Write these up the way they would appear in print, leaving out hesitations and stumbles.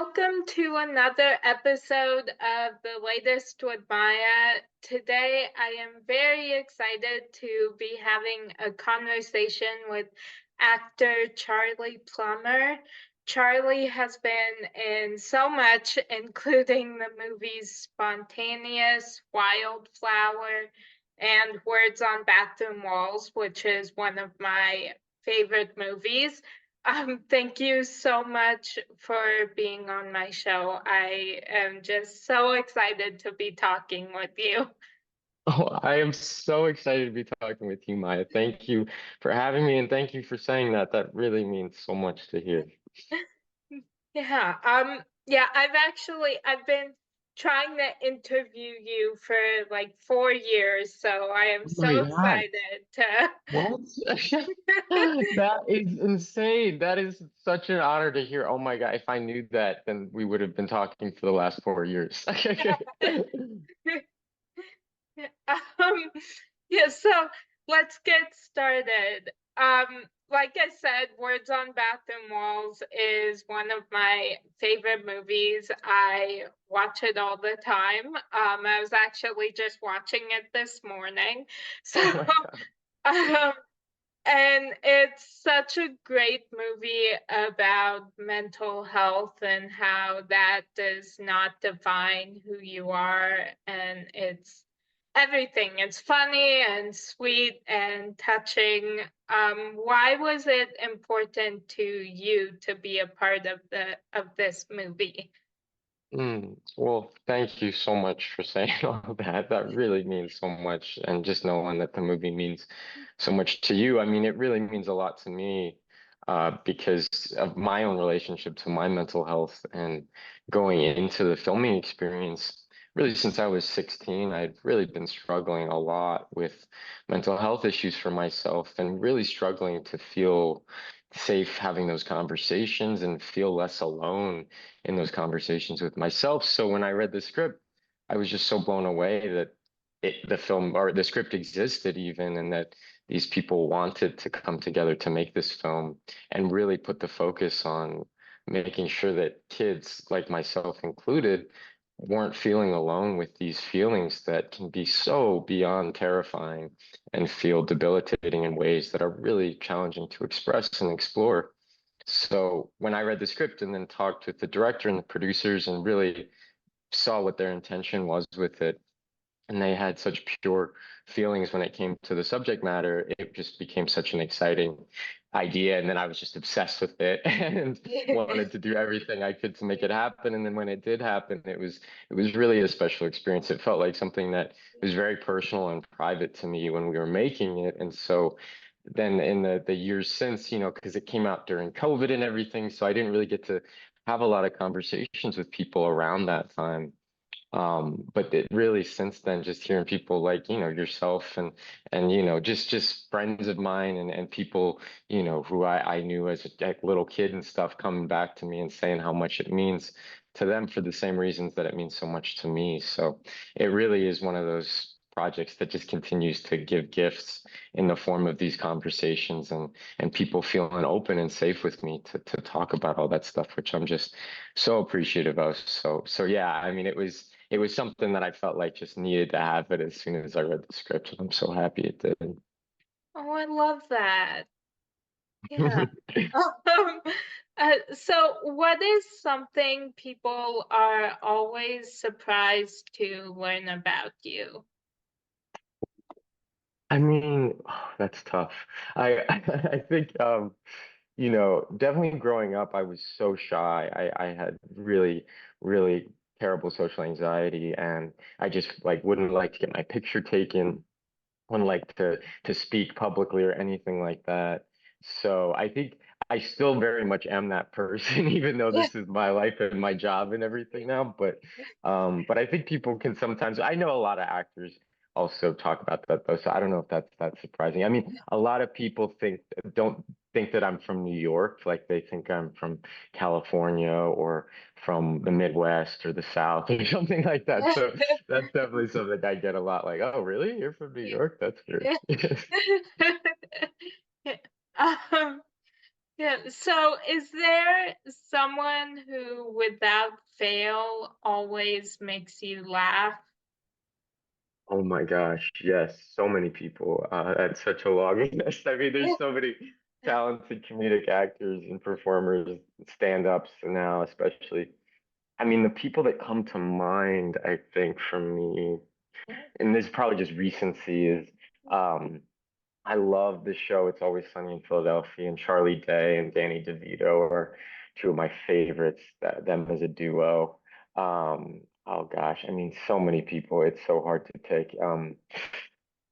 Welcome to another episode of the latest with Maya. Today, I am very excited to be having a conversation with actor Charlie Plummer. Charlie has been in so much, including the movies Spontaneous, Wildflower, and Words on Bathroom Walls, which is one of my favorite movies. Thank you so much for being on my show. I am just so excited to be talking with you. Oh, I am so excited to be talking with you, Maya. Thank you for having me and thank you for saying that. That really means so much to hear. Yeah, I've been trying to interview you for like 4 years, so I am Oh my so God. excited to. What? That is insane. That is such an honor to hear. Oh my God. If I knew that, then we would have been talking for the last 4 years. Um, yeah, so let's get started. Like I said, Words on Bathroom Walls is one of my favorite movies. I watch it all the time. I was actually just watching it this morning. So, Oh my God. um, and it's such a great movie about mental health and how that does not define who you are. And it's everything. It's funny and sweet and touching. Why was it important to you to be a part of this movie? Well, thank you so much for saying all that. That really means so much. And just knowing that the movie means so much to you, I mean, it really means a lot to me because of my own relationship to my mental health and going into the filming experience. Really, since I was 16, I'd really been struggling a lot with mental health issues for myself and really struggling to feel safe having those conversations and feel less alone in those conversations with myself. So when I read the script, I was just so blown away that the film or the script existed even, and that these people wanted to come together to make this film and really put the focus on making sure that kids, like myself included, weren't feeling alone with these feelings that can be so beyond terrifying and feel debilitating in ways that are really challenging to express and explore. So when I read the script and then talked with the director and the producers and really saw what their intention was with it, and they had such pure feelings when it came to the subject matter, it just became such an exciting idea. And then I was just obsessed with it and wanted to do everything I could to make it happen. And then when it did happen, it was really a special experience. It felt like something that was very personal and private to me when we were making it. And so then in the years since, because it came out during COVID and everything, so I didn't really get to have a lot of conversations with people around that time. But it really since then, just hearing people like, yourself and just friends of mine and people, who I knew as a little kid and stuff coming back to me and saying how much it means to them for the same reasons that it means so much to me. So it really is one of those projects that just continues to give gifts in the form of these conversations and people feeling open and safe with me to talk about all that stuff, which I'm just so appreciative of. So yeah, I mean, it was something that I felt like just needed to happen as soon as I read the script, and I'm so happy it did. Oh, I love that. Yeah. Um, so what is something people are always surprised to learn about you? I mean, that's tough. I I think definitely growing up, I was so shy. I had really, really terrible social anxiety, and I just like wouldn't like to get my picture taken, wouldn't like to speak publicly or anything like that. So I think I still very much am that person, even though Yeah. this is my life and my job and everything now. But I think people can sometimes. I know a lot of actors also talk about that though, so I don't know if that's surprising. I mean, a lot of people don't think that I'm from New York, like they think I'm from California or from the Midwest or the South or something like that. So that's definitely something I get a lot. Like, oh, really? You're from New York? That's weird. Um, Yeah. So, is there someone who, without fail, always makes you laugh? Oh my gosh, yes, so many people. That's such a long list. I mean, there's so many talented comedic actors and performers, stand-ups now, especially. I mean, the people that come to mind, I think, for me, and this is probably just recency, is um, I love the show It's Always Sunny in Philadelphia, and Charlie Day and Danny DeVito are two of my favorites, them as a duo. Oh gosh, I mean, so many people, it's so hard to pick.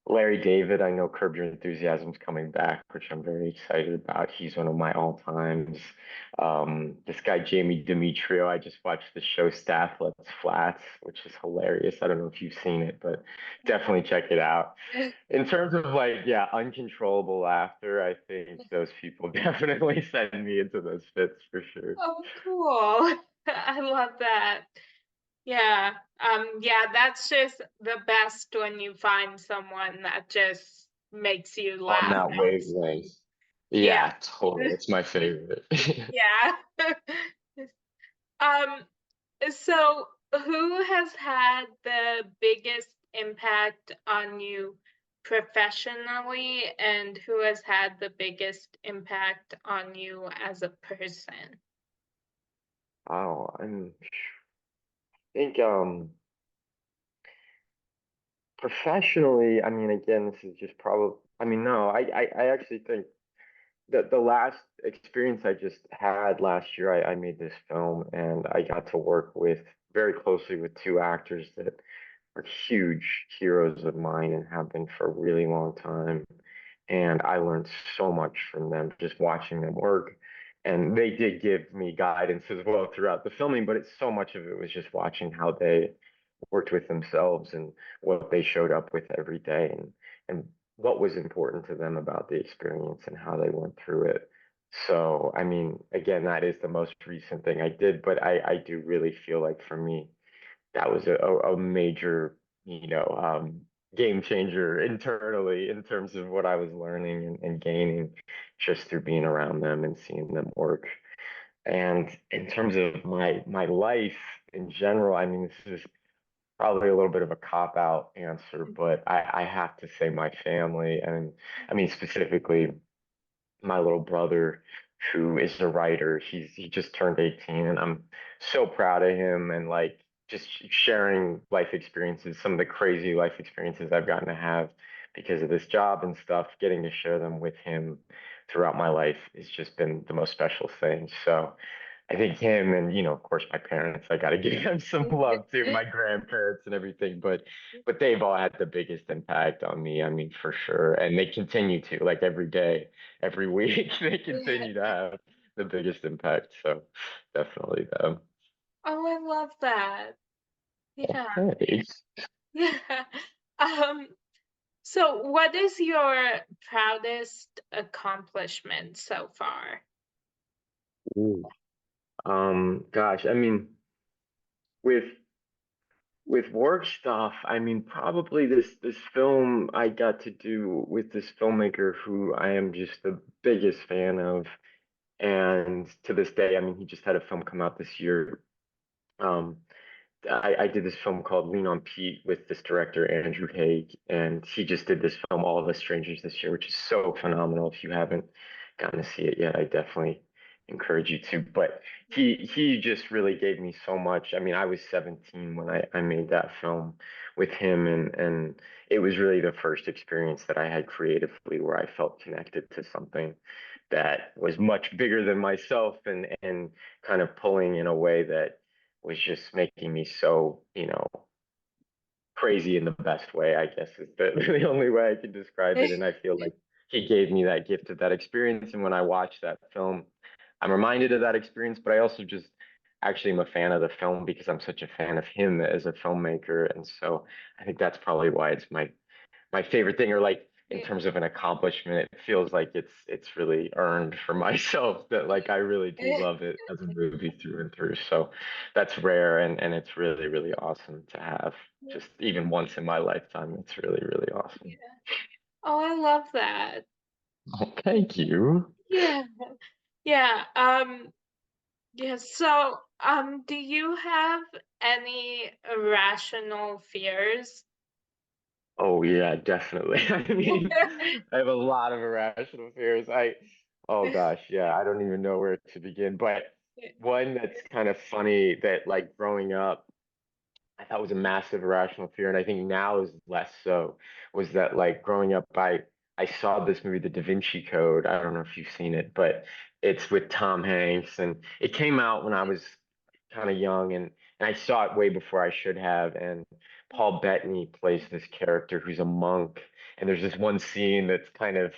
Larry David, I know Curb Your Enthusiasm's coming back, which I'm very excited about. He's one of my all times. This guy, Jamie Demetrio, I just watched the show Staff Lets Flats, which is hilarious. I don't know if you've seen it, but definitely check it out. In terms of like, yeah, uncontrollable laughter, I think those people definitely send me into those fits for sure. Oh, cool. I love that. Yeah. Yeah, that's just the best when you find someone that just makes you On laugh that constantly. wavelength. Yeah. Yeah, totally. It's my favorite. Yeah. Um, so who has had the biggest impact on you professionally, and who has had the biggest impact on you as a person? Oh, I think professionally, I mean, again, this is just probably, I mean, no, I actually think that the last experience I just had last year, I made this film and I got to work with very closely with two actors that are huge heroes of mine and have been for a really long time. And I learned so much from them just watching them work. And they did give me guidance as well throughout the filming, but it's so much of it was just watching how they worked with themselves and what they showed up with every day and what was important to them about the experience and how they went through it. So, I mean, again, that is the most recent thing I did, but I do really feel like for me, that was a major, game changer internally in terms of what I was learning and gaining just through being around them and seeing them work. And in terms of my life in general, I mean, this is probably a little bit of a cop out answer, but I have to say my family, and I mean specifically my little brother who is a writer. He just turned 18 and I'm so proud of him and like just sharing life experiences, some of the crazy life experiences I've gotten to have because of this job and stuff, getting to share them with him throughout my life has just been the most special thing. So I think him and of course my parents, I got to give them some love too, my grandparents and everything, but they've all had the biggest impact on me. I mean, for sure. And they continue to, like every day, every week, they continue to have the biggest impact. So definitely them. Oh, I love that. Yeah. Okay. Yeah. Um, so what is your proudest accomplishment so far? Ooh. Gosh, I mean, with work stuff, I mean, probably this film I got to do with this filmmaker who I am just the biggest fan of. And to this day, I mean, he just had a film come out this year. Um, I did this film called Lean on Pete with this director, Andrew Haig, and he just did this film, All of Us Strangers, this year, which is so phenomenal. If you haven't gotten to see it yet, I definitely encourage you to. But he just really gave me so much. I mean, I was 17 when I made that film with him, and it was really the first experience that I had creatively where I felt connected to something that was much bigger than myself and kind of pulling in a way that was just making me so, crazy in the best way, I guess is the only way I can describe it. And I feel like he gave me that gift of that experience. And when I watch that film, I'm reminded of that experience, but I also just actually am a fan of the film because I'm such a fan of him as a filmmaker. And so I think that's probably why it's my favorite thing, or like in Yeah. terms of an accomplishment, it feels like it's really earned for myself that like I really do love it as a movie through and through. So that's rare and it's really, really awesome to have just even once in my lifetime. It's really, really awesome. Oh, I love that. Oh, thank you. Yeah. Yeah. Yeah. So, do you have any irrational fears? Oh yeah, definitely. I mean, I have a lot of irrational fears. Oh gosh, yeah, I don't even know where to begin. But one that's kind of funny that like growing up, I thought was a massive irrational fear, and I think now is less so, was that like growing up, I saw this movie, The Da Vinci Code. I don't know if you've seen it, but it's with Tom Hanks, and it came out when I was kind of young, and I saw it way before I should have. And Paul Bettany plays this character who's a monk, and there's this one scene that's kind of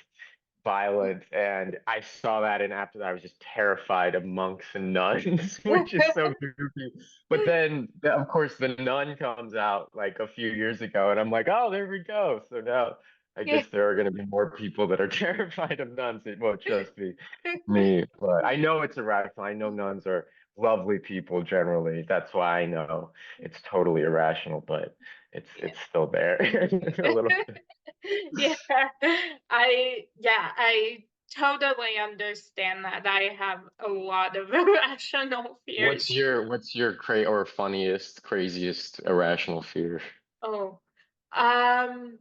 violent, and I saw that, and after that I was just terrified of monks and nuns, which is so goofy. But then of course the Nun comes out like a few years ago, and I'm like, oh, there we go. So now I Yeah. guess there are going to be more people that are terrified of nuns. It won't just be me. But I know it's irrational. I know nuns are lovely people generally. That's why I know it's totally irrational, but it's still there a little bit. Yeah. I totally understand that. I have a lot of irrational fears. What's your or funniest, craziest irrational fear? Oh, um,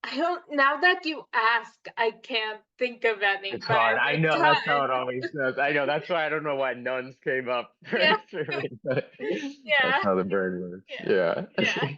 I don't, now that you ask, I can't think of any, It's but hard. at I the know that's how it time, always does. I know that's why I don't know why nuns came up yeah, first for me, but that's yeah, how the bird works. yeah, Yeah. yeah.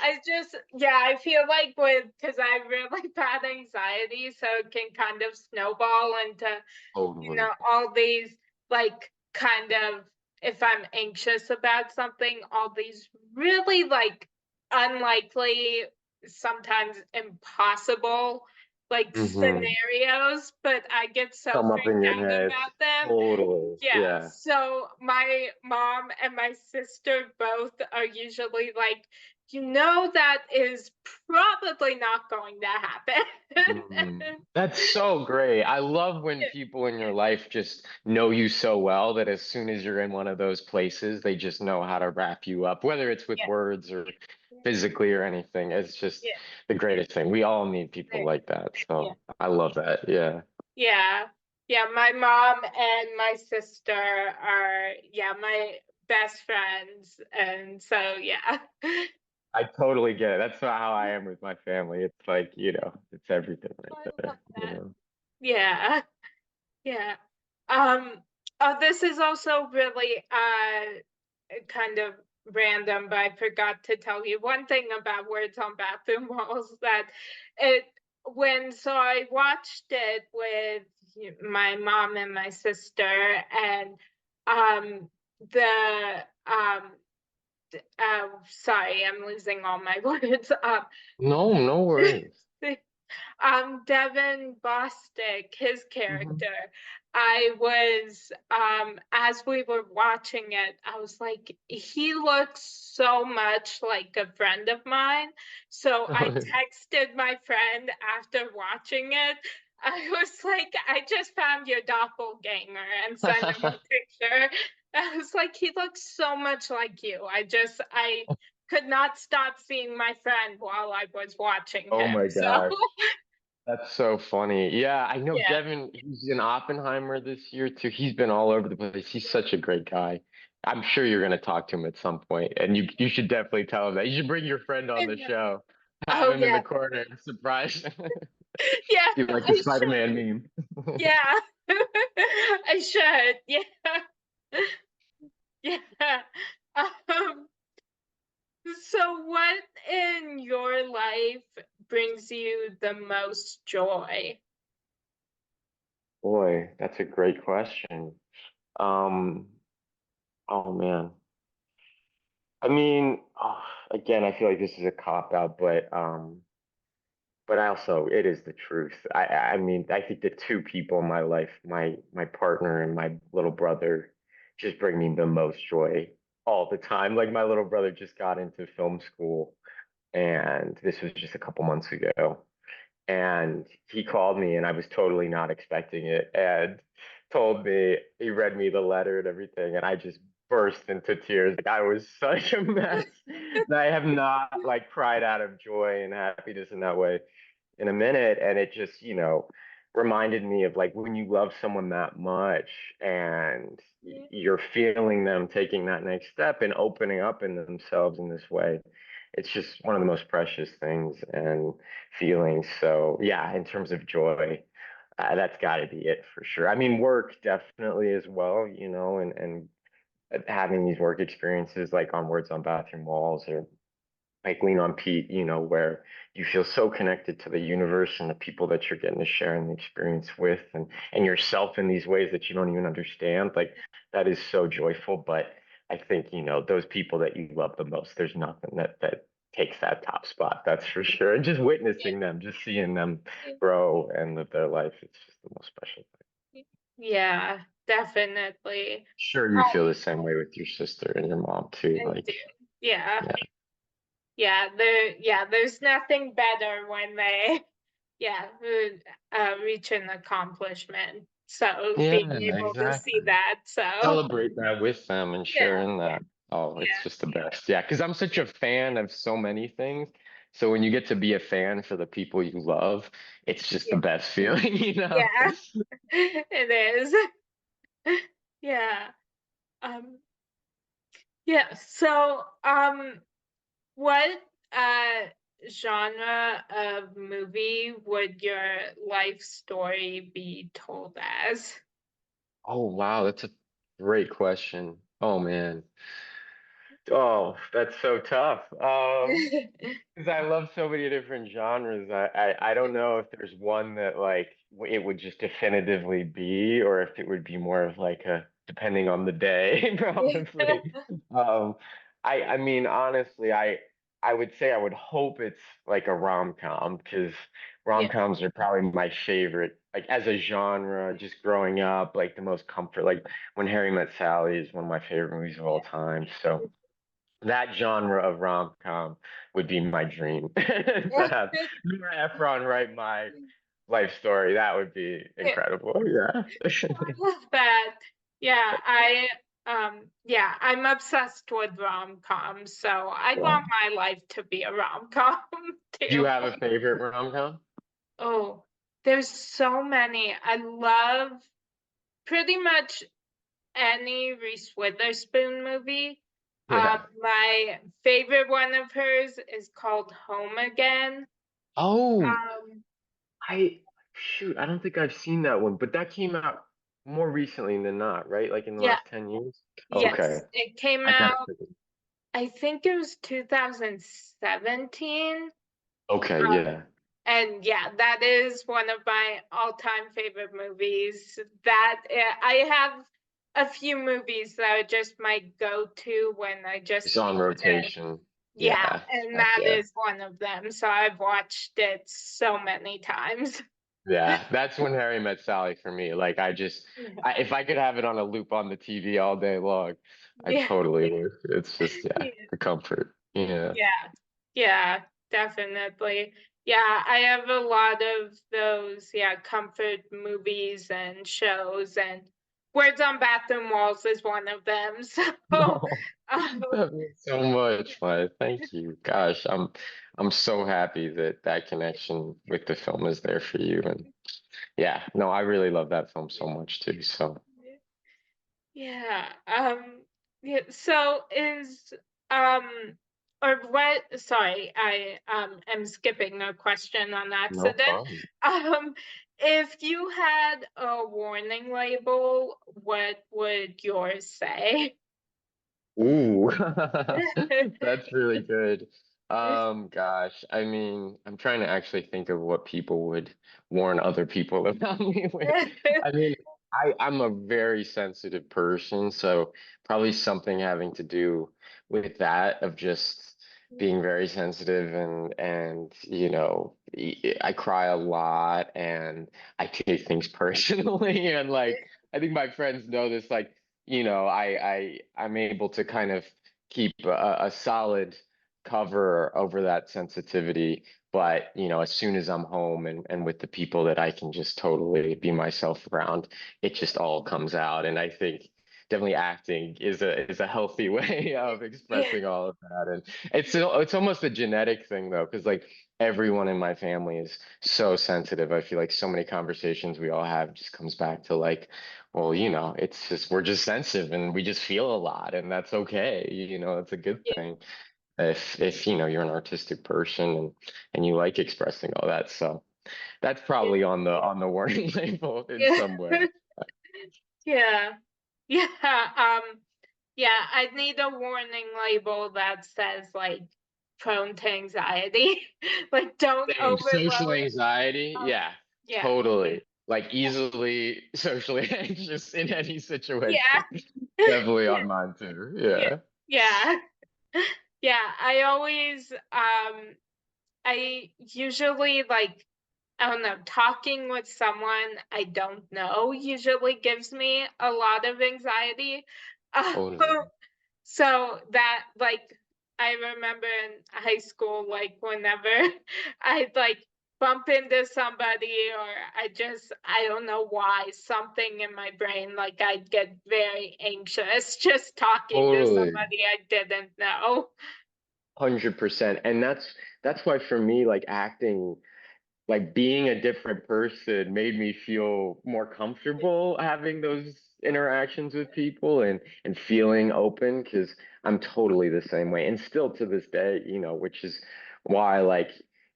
I just, yeah, I feel like because I have really bad anxiety, so it can kind of snowball into, Totally. all these, like, kind of, if I'm anxious about something, all these really, like, unlikely, sometimes impossible, like, Mm-hmm. scenarios, but I get so Come up in freaked your out head. about them. Totally. Yeah, Yeah. so my mom and my sister both are usually like, that is probably not going to happen. That's so great. I love when people in your life just know you so well that as soon as you're in one of those places, they just know how to wrap you up, whether it's with Yeah, words or physically or anything. It's just yeah, the greatest thing. We all need yeah, people like that. yeah, So I love that. Yeah. yeah, yeah. My mom and my sister are, yeah, my best friends, and so yeah. I totally get it. That's not how I am with my family. It's like, it's everything I right love there, that. Yeah, yeah. This is also really kind of random, but I forgot to tell you one thing about Words on Bathroom Walls, that it so I watched it with my mom and my sister, and um the sorry, I'm losing all my words. No, no worries. Devin Bostick, his Hmm. character, I was, as we were watching it, I was like, he looks so much like a friend of mine. So I texted my friend after watching it. I was like, I just found your doppelganger, and sent him a picture. I was like, he looks so much like you. I could not stop seeing my friend while I was watching Oh him. my So gosh. That's so funny. Yeah, I know yeah, Devin, he's in Oppenheimer this year too. He's been all over the place. He's such a great guy. I'm sure you're going to talk to him at some point, and you should definitely tell him that. You should bring your friend on the show. Have oh him in yeah, the corner and surprise him. yeah, Do like the I should. Spider-Man meme. Yeah, I should. Yeah, yeah. Um, so what in your life brings you the most joy? Boy, that's a great question. Um, oh man. I mean, again, I feel like this is a cop out, but it is the truth. I mean, I think the two people in my life, my partner and my little brother, just bring me the most joy all the time. Like my little brother just got into film school, and this was just a couple months ago. And he called me, and I was totally not expecting it, and told me he read me the letter and everything, and I just burst into tears. Like I was such a mess that I have not like cried out of joy and happiness in that way in a minute. And it just, reminded me of like when you love someone that much and Yeah. you're feeling them taking that next step and opening up in themselves in this way. It's just one of the most precious things and feelings. So yeah, in terms of joy, that's got to be it for sure. I mean, work definitely as well, and having these work experiences like on Words on Bathroom Walls or like Lean on Pete, where you feel so connected to the universe and the people that you're getting to share an experience with and yourself in these ways that you don't even understand. Like that is so joyful. But I think, those people that you love the most, there's nothing that takes that top spot, that's for sure. And just witnessing them, just seeing them grow and live their life, it's just the most special thing. Yeah, definitely. Sure, you feel the same way with your sister and your mom too. I do. Like, Yeah. yeah. There's nothing better when they reach an accomplishment. So being Yeah, able to see exactly. that. So Celebrate that with them and yeah, sharing that. Oh, it's yeah, just the best. Yeah, because I'm such a fan of so many things. So when you get to be a fan for the people you love, it's just the yeah, best feeling, you know? yeah. It is. Yeah. Um, yeah. So what uh genre of movie would your life story be told as? Oh, wow, that's a great question. Oh man. Oh, that's so tough. Because I love so many different genres. I don't know if there's one that like it would just definitively be, or if it would be more of like a depending on the day, probably. Um, I mean, honestly, I would say I would hope it's like a rom-com because Yeah. rom-coms are probably my favorite, like as a genre, just growing up, like the most comfort. Like When Harry Met Sally is one of my favorite movies of all time. So that genre of rom-com would be my dream to have Nora Ephron write my life story. That would be Yeah. incredible. Yeah. I love that. I'm obsessed with rom-coms, so I Wow. want my life to be a rom-com Do you too. have a favorite rom-com? Oh, there's so many. I love pretty much any Reese Witherspoon movie. Yeah. My favorite one of hers is called Home Again. Oh, Um, I shoot, I don't think I've seen that one, but that came out more recently than not, right? Like in the yeah, last 10 years? Okay. yes, it came I gotta out, pick it. I think it was 2017. Okay, yeah. And yeah, that is one of my all-time favorite movies. I have a few movies that are just my go-to when I It's just on need to, rotation. yeah, Yeah. and Heck that yeah. is one of them. So I've watched it so many times. Yeah, that's When Harry Met Sally for me. Like Yeah, if I could have it on a loop on the TV all day long, I yeah, totally would. It's just, yeah, yeah, the comfort. Yeah. yeah, yeah, definitely. Yeah, I have a lot of those, comfort movies and shows, and Words on Bathroom Walls is one of them. So, No, um, that means so much, Maya. Thank you. Gosh, I'm so happy that that connection with the film is there for you. And yeah, no, I really love that film so much too. So yeah, so um, or what, sorry, I am skipping a question on no accident. problem. Um, if you had a warning label, what would yours say? Ooh, that's really good. Gosh, I mean, I'm trying to actually think of what people would warn other people about me with. I mean, I'm a very sensitive person, so probably something having to do with that of just being very sensitive and I cry a lot and I take things personally and like I think my friends know this like I'm able to kind of keep a solid cover over that sensitivity. But, as soon as I'm home and with the people that I can just totally be myself around, it just all comes out. And I think definitely acting is a healthy way of Yeah. expressing all of that. And it's almost a genetic thing though, because like everyone in my family is so sensitive. I feel like so many conversations we all have just comes back to like, well, it's just we're just sensitive and we just feel a lot, and that's okay. That's a good Yeah. thing if you're an artistic person and you like expressing all that. So that's probably on the warning label in Yeah. some way. Yeah. Yeah. Yeah, I need a warning label that says like prone to anxiety. Like don't Same. Social overload. anxiety, Um, yeah, yeah. totally. Like easily socially anxious in any Yeah. situation. Definitely on mine too. Yeah. Yeah. Yeah. Yeah. I usually like, I don't know, talking with someone I don't know usually gives me a lot of anxiety. Totally. So that like I remember in high school, like whenever I'd like bump into somebody or I don't know why, something in my brain, like I'd get very anxious just talking to Totally. somebody I didn't know. 100%. And that's why for me, like acting, like being a different person made me feel more comfortable having those interactions with people and feeling open because I'm totally the same way and still to this day, which is why like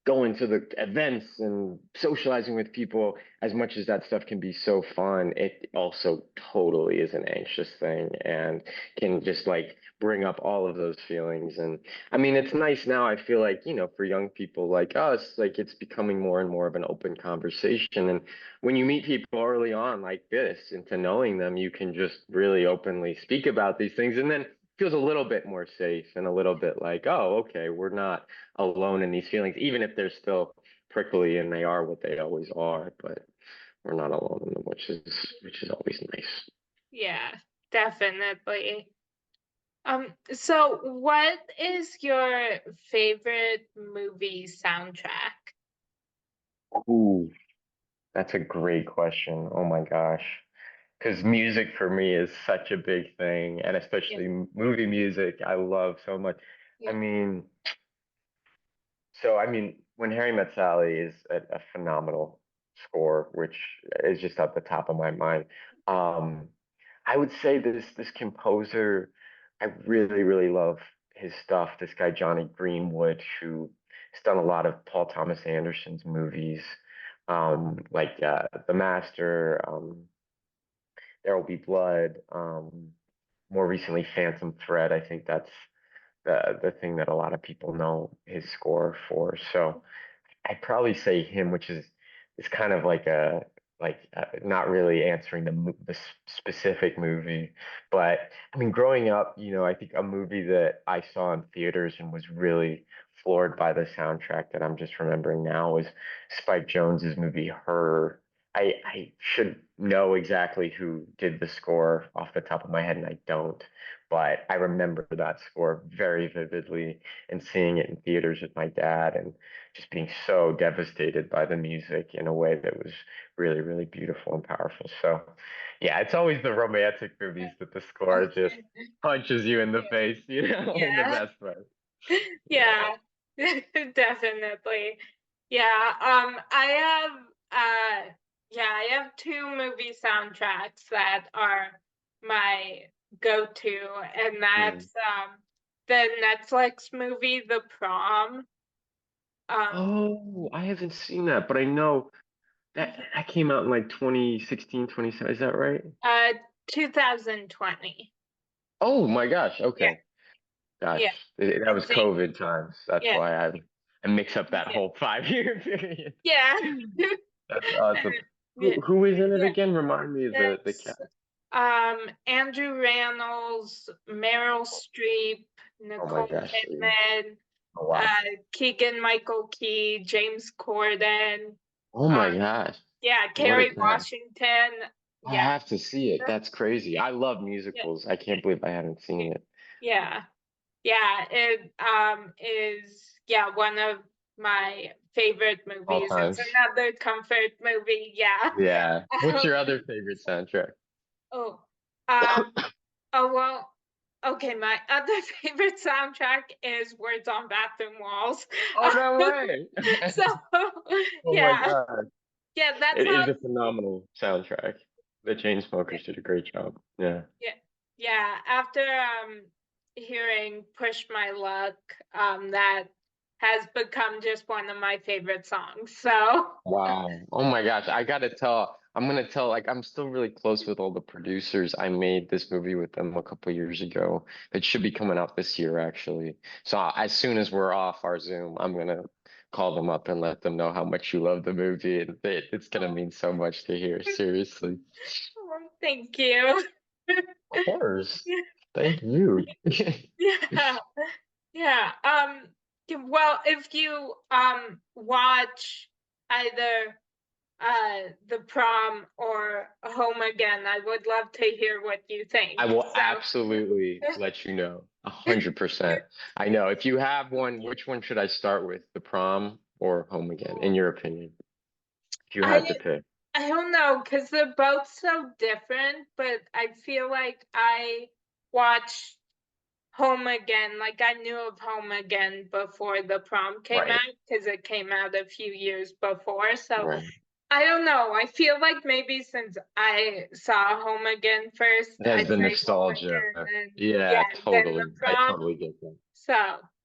going to the events and socializing with people, as much as that stuff can be so fun, it also totally is an anxious thing and can just like bring up all of those feelings. And I mean, it's nice now. I feel like, for young people like us, like it's becoming more and more of an open conversation. And when you meet people early on like this, into knowing them, you can just really openly speak about these things. And then it feels a little bit more safe and a little bit like, oh, okay, we're not alone in these feelings, even if they're still prickly and they are what they always are, but we're not alone in them, which is always nice. Yeah, definitely. So what is your favorite movie soundtrack? Ooh, that's a great question. Oh my gosh. Because music for me is such a big thing, and Yeah, especially movie music, I love so much. I yeah, mean, when Harry Met Sally is a phenomenal score, which is just at the top of my mind. Um, I would say this composer, I really, really love his stuff. This guy, Johnny Greenwood, who has done a lot of Paul Thomas Anderson's movies, like The Master, There Will Be Blood, more recently Phantom Thread. I think that's the thing that a lot of people know his score for. So I'd probably say him, which is kind of like not really answering the specific movie, but I mean, growing up, I think a movie that I saw in theaters and was really floored by the soundtrack that I'm just remembering now was Spike Jonze's movie Her. I should know exactly who did the score off the top of my head, and I don't, but I remember that score very vividly and seeing it in theaters with my dad and just being so devastated by the music in a way that was really, really beautiful and powerful. So, yeah, it's always the romantic movies that the score just punches you in the face, in the yeah, best way. Yeah. yeah, definitely. Yeah, I have two movie soundtracks that are my go-to, and Mm. that's the Netflix movie The Prom. Um, Oh, I haven't seen that, but I know that came out in like 2016, 27. Is that right? uh, 2020. Oh my gosh. Yeah, Okay. Gosh, yeah, that was it's a COVID times. That's yeah, why I mix up that yeah, whole 5 year period. yeah, That's awesome. yeah, Who is in it yeah. again? Remind me of the It's cast. Andrew Rannells, Meryl Streep, Oh my Nicole gosh. Kidman, Oh wow. Keegan Michael Key, James Corden, Oh uh, my gosh. yeah, What a Kerry cast. Washington. I Yeah, have to see it. That's crazy. I love yeah, musicals. I can't believe I haven't seen it. yeah, yeah. It is one of my favorite All movies. It's times. another comfort movie. Yeah. Yeah. What's Um, your other favorite soundtrack? oh. Um, Oh, well, okay, my other favorite soundtrack is Words on Bathroom Walls. Oh, no way. So, Oh my yeah, God. yeah, that's It is how, a phenomenal soundtrack. The Chainsmokers did a great job. Yeah. yeah, yeah. After hearing Push My Luck, that has become just one of my favorite songs. So, Wow. Oh my gosh. I'm gonna tell, like, I'm still really close with all the producers. I made this movie with them a couple years ago. It should be coming out this year, actually. So as soon as we're off our Zoom, I'm gonna call them up and let them know how much you love the movie. And it's gonna mean so much to hear, seriously. oh, thank you. Of course. Thank you. Yeah, yeah. Well, if you watch either The Prom or Home Again, I would love to hear what you I think. will So, absolutely let you know. 100%. I know. If you have one, which one should I start with? The Prom or Home Again, in your opinion? If you had I to pick. I don't know because they're both so different, but I feel like I watched Home Again, like I knew of Home Again before The Prom came out Right. because it came out a few years before. So Right. I don't know. I feel like maybe since I saw Home Again first, It has I'd the say Home nostalgia. Again and Yeah, yeah, then The totally. I Prom. totally get that. So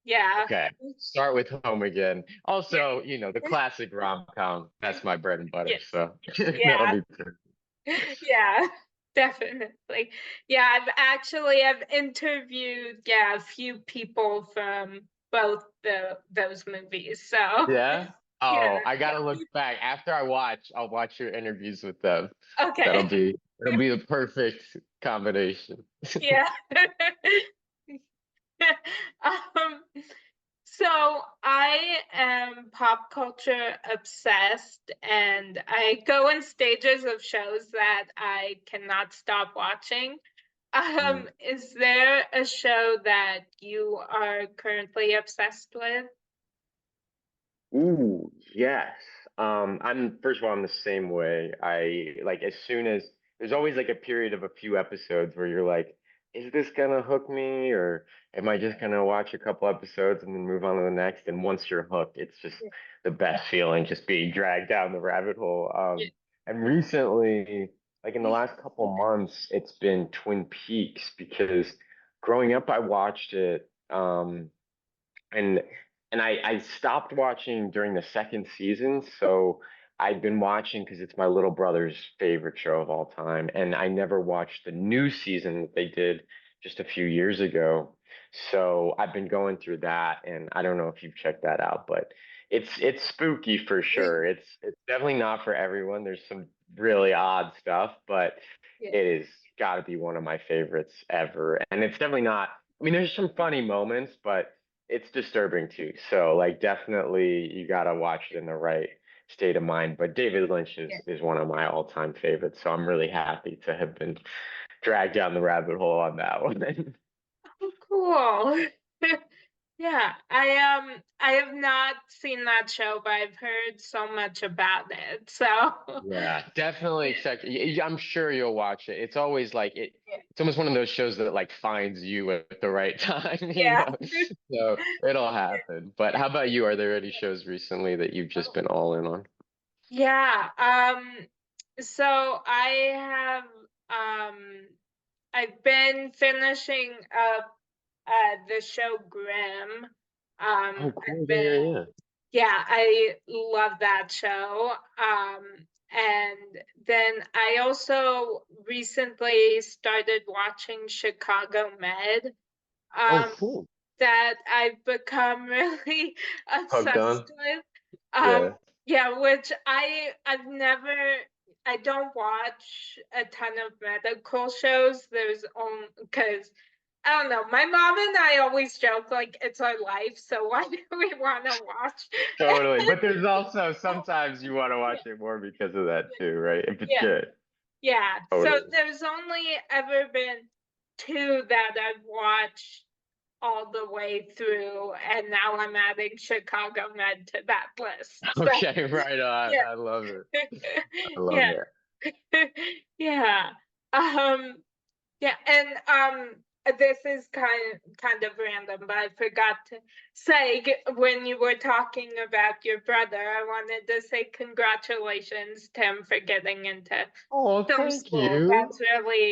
yeah. Okay. Start with Home Again. Yeah. Also, the classic rom-com. That's my bread and butter. Yes. So that'll Yeah. be perfect. Yeah. Definitely. Yeah, I've interviewed a few people from both those movies. So Yeah. yeah. Oh, I gotta look back. After I'll watch your interviews with them. Okay. It'll be the perfect combination. Yeah. Um, so I am pop culture obsessed and I go in stages of shows that I cannot stop watching. Mm. Is there a show that you are currently obsessed with? Ooh, yes. I'm first of all, I'm the same way. I like as soon as there's always like a period of a few episodes where you're like, is this gonna hook me or am I just gonna watch a couple episodes and then move on to the next? And once you're hooked, it's just Yeah. the best feeling, just being dragged down the rabbit hole. Yeah. And recently, like in the last couple months, it's been Twin Peaks because growing up, I watched it. And I stopped watching during the second season, so I've been watching because it's my little brother's favorite show of all time, and I never watched the new season that they did just a few years ago. So I've been going through that, and I don't know if you've checked that out, but it's spooky for sure. It's definitely not for everyone. There's some really odd stuff, but Yeah. it is got to be one of my favorites ever. And it's definitely not. I mean, there's some funny moments, but it's disturbing too. So like definitely you gotta watch it in the right state of mind. But David Lynch Yeah. is one of my all-time favorites. So I'm really happy to have been dragged down the rabbit hole on that one. Oh, cool. Yeah, I have not seen that show, but I've heard so much about it. So Yeah, definitely check. I'm sure you'll watch it. It's always like it's almost one of those shows that like finds you at the right time, yeah. So it'll happen. But how about you? Are there any shows recently that you've just been all in on? Yeah. So I've been finishing up the show Grimm. Oh, I've cool. been Yeah, yeah, Yeah, I love that show. And then I also recently started watching Chicago Med. oh, Um, cool. that I've become really Hooked on? obsessed with. Yeah. Yeah, which I don't watch a ton of medical shows. There's only because I don't know. My mom and I always joke like it's our life, so why do we want to watch? Totally. But there's also sometimes you want to watch it more because of that too, right? If it's Yeah, good. yeah. So Totally. there's only ever been two that I've watched all the way through, and now I'm adding Chicago Med to that list. So Okay, right on. yeah, I love it. I love yeah, it. yeah. Um, Yeah, and this is kind of random, but I forgot to say when you were talking about your brother, I wanted to say congratulations to him for getting into Oh, film thank school. you.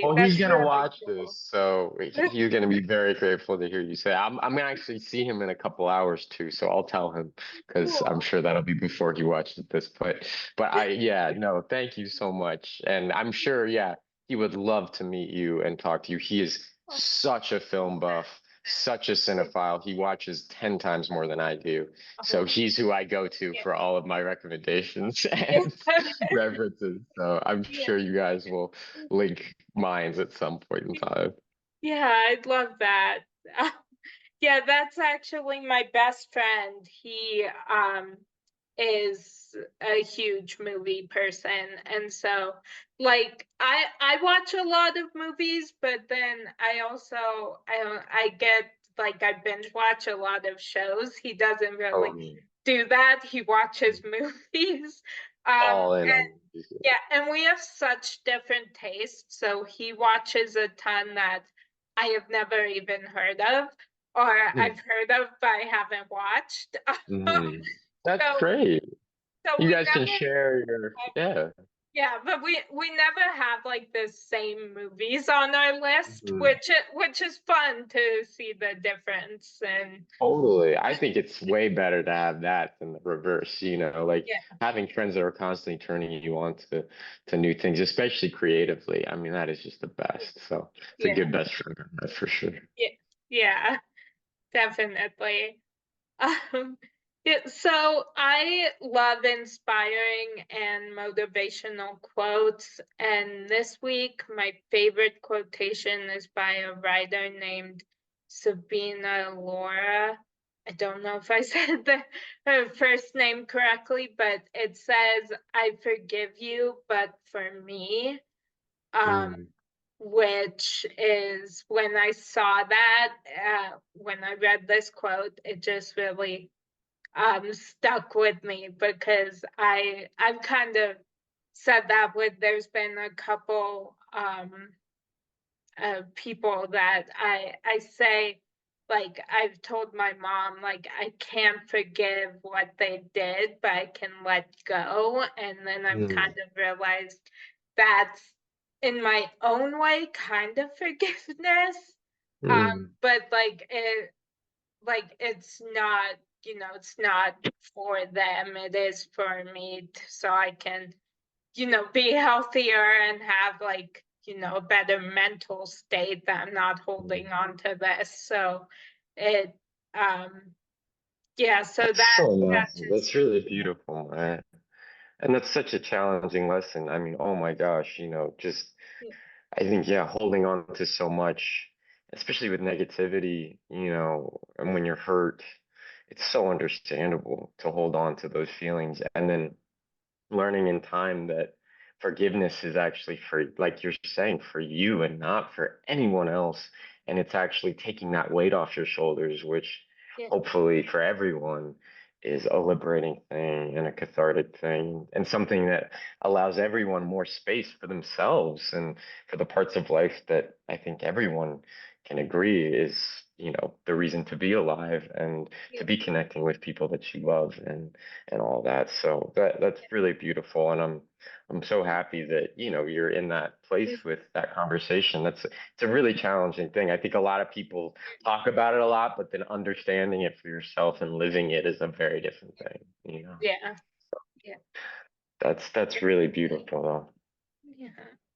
Well, he's That's gonna really watch this, cool. so he's gonna be very grateful to hear you say. I'm gonna actually see him in a couple hours too, so I'll tell him because I'm Cool. sure that'll be before he watches this. But yeah, no, thank you so much, and I'm sure, yeah, he would love to meet you and talk to you. He is such a film buff, such a cinephile. He watches 10 times more than I do, so Oh, he's who I go to yeah. for all of my recommendations and references. So I'm Yeah. sure you guys will link minds at some point in time. Yeah, I'd love that. Yeah, that's actually my best friend. He is a huge movie person, and so like I watch a lot of movies, but then I also I get like I binge watch a lot of shows. He doesn't really Um, do that. He watches movies. all in And on movies. yeah, and we have such different tastes. So he watches a ton that I have never even heard of, or I've heard of but I haven't watched. Mm-hmm. That's So great. so You we guys can never share your, yeah. yeah, but we never have like the same movies on our list, Mhm. which is fun to see the difference and Totally. I think it's way better to have that than the reverse, like yeah, having friends that are constantly turning you on to new things, especially creatively. I mean, that is just the best. So it's a yeah, good best friend, that's for sure. yeah, yeah, definitely. Um, yeah, so I love inspiring and motivational quotes, and this week my favorite quotation is by a writer named Sabina Laura. I don't know if I said her first name correctly, but it says, "I forgive you, but for me." Um, Mm, which is when I saw that, when I read this quote, it just really stuck with me because I've kind of said that with there's been a couple people that I say like I've told my mom like I can't forgive what they did, but I can let go, and then I've kind mm, of realized that's in my own way kind of forgiveness. mm, But like it's not, it's not for them, it is for me so I can, be healthier and have like, a better mental state that I'm not holding mm. on to this. So it yeah, so That's that so that nice. just That's really beautiful, man. And that's such a challenging lesson. I mean, oh my gosh, just I think, yeah, holding on to so much, especially with negativity, and when you're hurt, it's so understandable to hold on to those feelings. And then learning in time that forgiveness is actually for, like you're saying, for you and not for anyone else. And it's actually taking that weight off your shoulders, which yeah, hopefully for everyone is a liberating thing and a cathartic thing and something that allows everyone more space for themselves and for the parts of life that I think everyone can agree is, the reason to be alive and yeah, to be connecting with people that you love and all that. So that's really beautiful, and I'm so happy that you're in that place yeah, with that conversation. It's a really challenging thing. I think a lot of people talk about it a lot, but then understanding it for yourself and living it is a very different thing. yeah, yeah, That's really beautiful, though.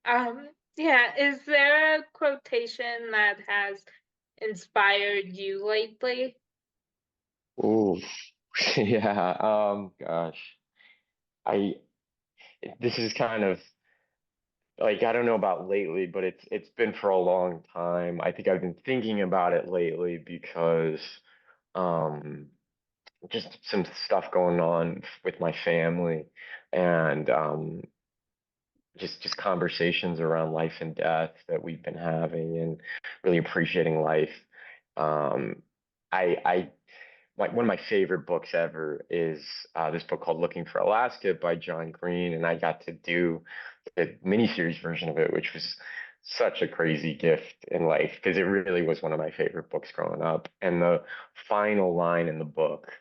yeah. Yeah, is there a quotation that has inspired you lately? Ooh, yeah. Gosh, I this is kind of like I don't know about lately, but it's been for a long time. I think I've been thinking about it lately because um just some stuff going on with my family and just conversations around life and death that we've been having and really appreciating life. Um I like one of my favorite books ever is this book called Looking for Alaska by John Green, and I got to do the miniseries version of it, which was such a crazy gift in life because it really was one of my favorite books growing up. And the final line in the book,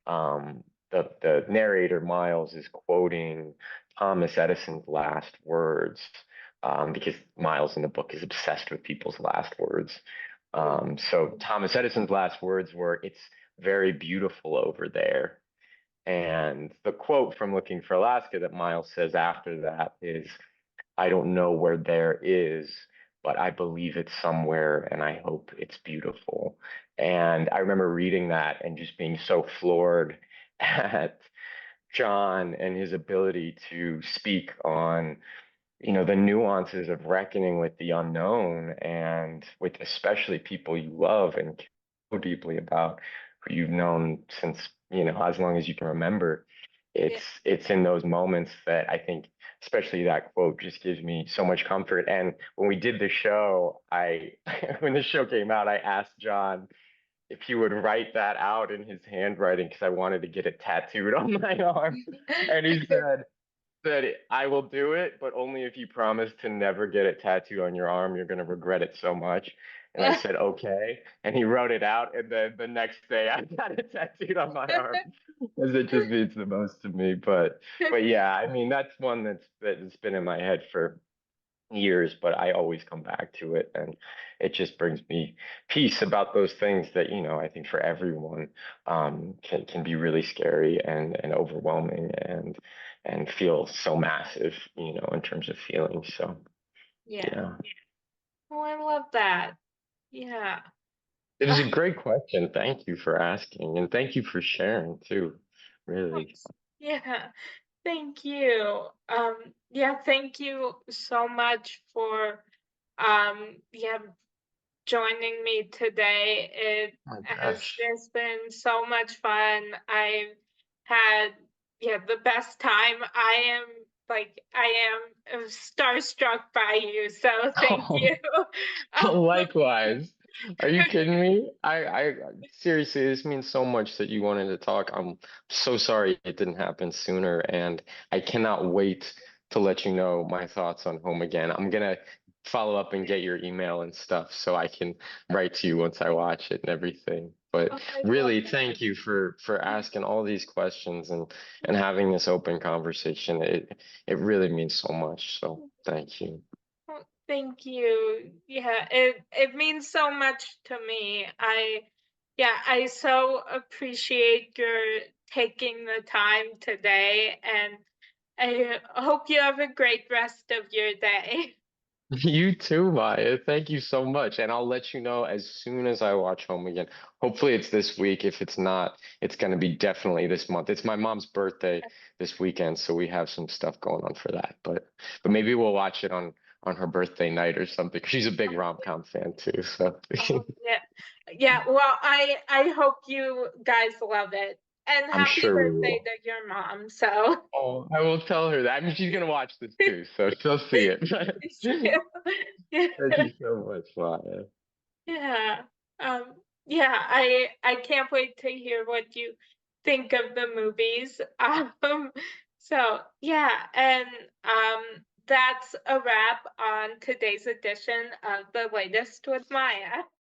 um, the narrator Miles is quoting Thomas Edison's last words, because Miles in the book is obsessed with people's last words. So Thomas Edison's last words were, "It's very beautiful over there." And the quote from Looking for Alaska that Miles says after that is, "I don't know where there is, but I believe it's somewhere and I hope it's beautiful." And I remember reading that and just being so floored at John and his ability to speak on, the nuances of reckoning with the unknown and with especially people you love and care so deeply about, who you've known since, as long as you can remember. Yeah. It's in those moments that I think, especially that quote, just gives me so much comfort. And when we did the show, I when the show came out, I asked John if he would write that out in his handwriting because I wanted to get it tattooed on my arm. And he said, "I will do it, but only if you promise to never get it tattooed on your arm. You're going to regret it so much." And I said, "Okay." And he wrote it out. And then the next day I got it tattooed on my arm because it just means the most to me. But yeah, I mean, that's one that's been in my head for years, but I always come back to it. And it just brings me peace about those things that, I think for everyone, can be really scary and overwhelming and feel so massive, in terms of feelings. So Yeah. yeah. Oh, I love that. Yeah. It is Uh, a great question. Thank you for asking, and thank you for sharing too. Really. yeah. Thank you. Yeah, thank you so much for yeah, joining me today. It Oh has gosh. just been so much fun. I've had, yeah, the best time. I am starstruck by you, so thank you. Um, Likewise. Are you kidding me? I seriously, this means so much that you wanted to talk. I'm so sorry it didn't happen sooner, and I cannot wait to let you know my thoughts on Home Again. I'm gonna follow up and get your email and stuff so I can write to you once I watch it and everything. But oh, I love really, thank you for asking all these questions and having this open conversation. It really means so much. So thank you. oh, thank you. Yeah, it means so much to me. I so appreciate your taking the time today, and I hope you have a great rest of your day. You too, Maya. Thank you so much. And I'll let you know as soon as I watch Home Again. Hopefully it's this week. If it's not, it's going to be definitely this month. It's my mom's birthday this weekend, so we have some stuff going on for that. But maybe we'll watch it on her birthday night or something. 'Cause she's a big rom-com fan too. So Oh, yeah. Yeah, well, I hope you guys love it. And I'm happy sure we birthday will. to your mom. So, Oh, I will tell her that. I mean, she's gonna watch this too, so she'll see it. yeah. Thank you so much, Maya. Yeah. Um, yeah, I can't wait to hear what you think of the movies. So yeah, and that's a wrap on today's edition of The Latest with Maya.